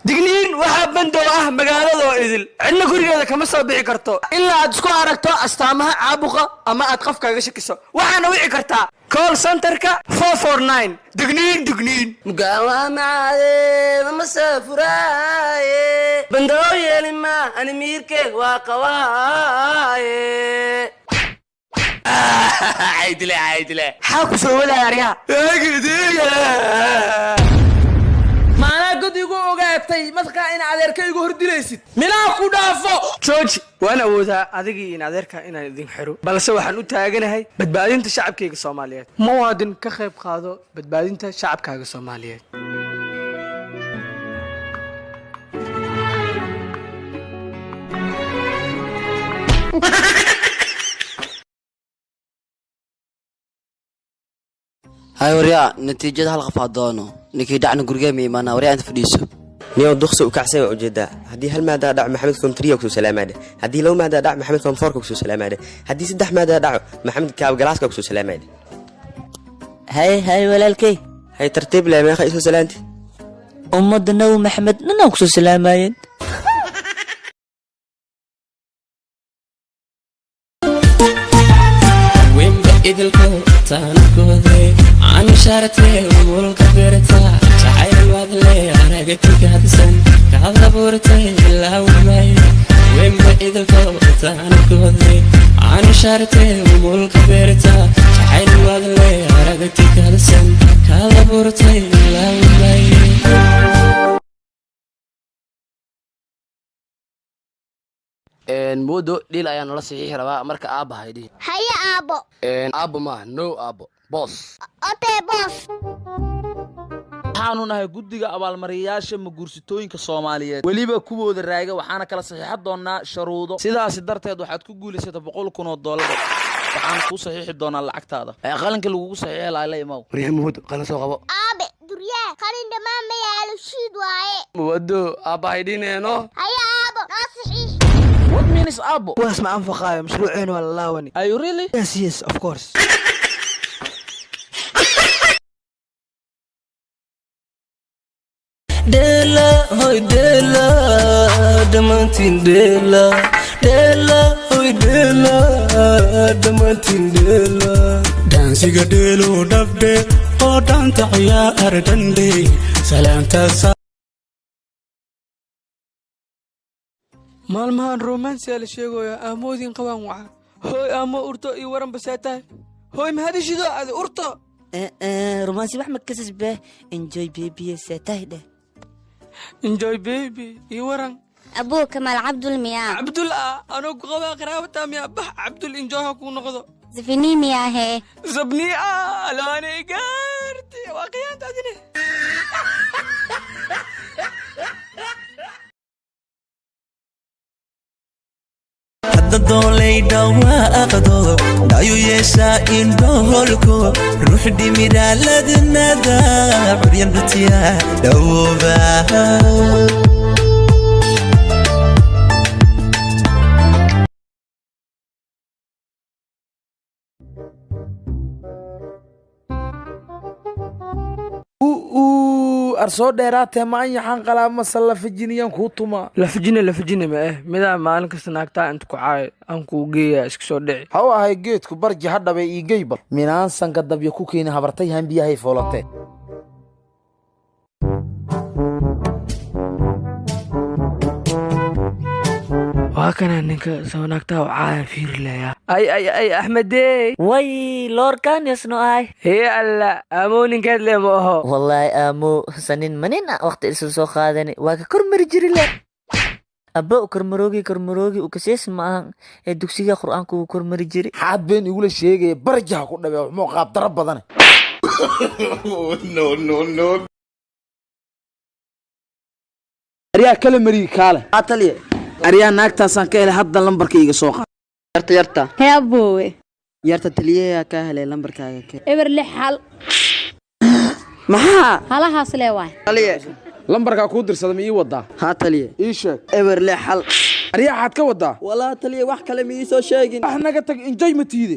digniin waxa bandow ah magaalada oo idil cidna gurigeeda kama soo bixi karto ilaa aad isku aragto astaamaha caabuqa ama aad qof kaaga shakiso waxaana wici kartaa call centerka 449 digniin mugaawamaade mama safuraaye bandow yeelima animirke waa qawaaye عيدله حاكو سولا يا maana god igu ogaatay madqa in adeerkaygu hordileysid milaa ku dhaafo jooji waan awoodaa adigii in adeerka inaan idin xiro balse waxaan u taaganahay badbaadinta shacabkayga Soomaaliyeed muwaadin ka qayb qaado badbaadinta shacabkaaga Soomaaliyeed هاي وريا نتيجة هالغفاضانو نكي دعنا قرقامي مانا وريا أنت فديسو نيو دخسو وكعسي وجدا هدي هل ماذا دع محمد كم تريو كسو سلام هذا هدي لو ماذا دع محمد كم فورك كسو سلام هذا هدي سدح ماذا دع محمد كاب جلاس كسو سلام هذا هاي ولا الكي هاي ترتيب لا ما خيسو سلامتي أمدنا ومحمد ننو كسو سلام هاي وين بقيت الكون تانكودي عن شارتي والقبرتها شعير الوادلي أنا قلتك هدسن كهذا بورتي لا وماي وين بقيت الكون تانكودي عن شارتي والقبرتها شعير الوادلي أنا قلتك هدسن كهذا بورتي لا وماي مودو ديل أيان ولا صحيح ربا مرك أبا هيدي هيا أبو أبو ما نو أبو boss أوتي boss waxaanu nahay guddiga abaalmariyaasha maguursitooyinka Soomaaliyeed waliba kuwooda raaga waxaana kala saxiixad doonaa sharuudo sidaas darteed waxaad ku guuleysatay $100,000 waxaan ku saxiixi doonaa lacagtaada qalinka lagu saxiixay la imaw وريا مود قال سو قبو أبي دريا قرين دمان ما يعلو شيد واي مودو ابا هيدينينو هيا أبو نصحيح what means abo واسمع انفقايا مشروعين ولا وني are you really yes of course دلا هاي دلا دمانتين دلا هاي دلا دمانتين دلا دانسيغا دلو دبدي او دانتا عيار دندي سلامتا maalmahan romansi la sheegayo amoodin qabaan waxa hooy ama urto iyo waran basaatay hooy ma hadishido aad urto رومانسي محمد كسس به enjoy baby ستاهده enjoy baby iyo waran أبوه كمال عبد المياه عبدul ana ku qaba qaraabta miya bah abdul enjoy ku noqdo زفني مياه هي zabni laani gaarti waqiyanta adine دولي دوا أقدو دايو يسا إندولكو روح دي ميرا لدنادا عريان بتيا دوبا arsoo dheeraatee ma anyaxan qalaama salafajiniyan ku tuma la fajina ma midaa maalin kasta naagtaa inta ku caay aan ku geeyaa iska soo dhici ha u ahay geedku barji hadhabe ii geybal minaansanka dabya ku keeni habartay hambiyahay foolate waa kana ninka soo naagtaa caay fiir leeya ay axmedey way lorkan yasno ay hee alla amooninkeed le ma aho wallahi amo sanin manina waqti isu soo qaadani waa ka kormari jiri le abba kormaroogi u kasees maahan ee dugsiga quraanka uu kormari jiri xaad been igula sheegay barjaha ku dhabe wuxuu qaab darab badan no ariya kala mari kaale ataliye ariya naagtaasan ka helay hadda lambarkayga soo qaad yarta هيا أبوه yarta taliye ka helay lambarkaaga ka إبر لحال maxaa هلا هاسلي واي taliye lambarka ku dirsada ma ii wadaa ha taliye ii sheeg eber le xal ariya xad ka wadaa wala taliye wax kale ma ii soo sheegin wax naga tag enjoy ma tiide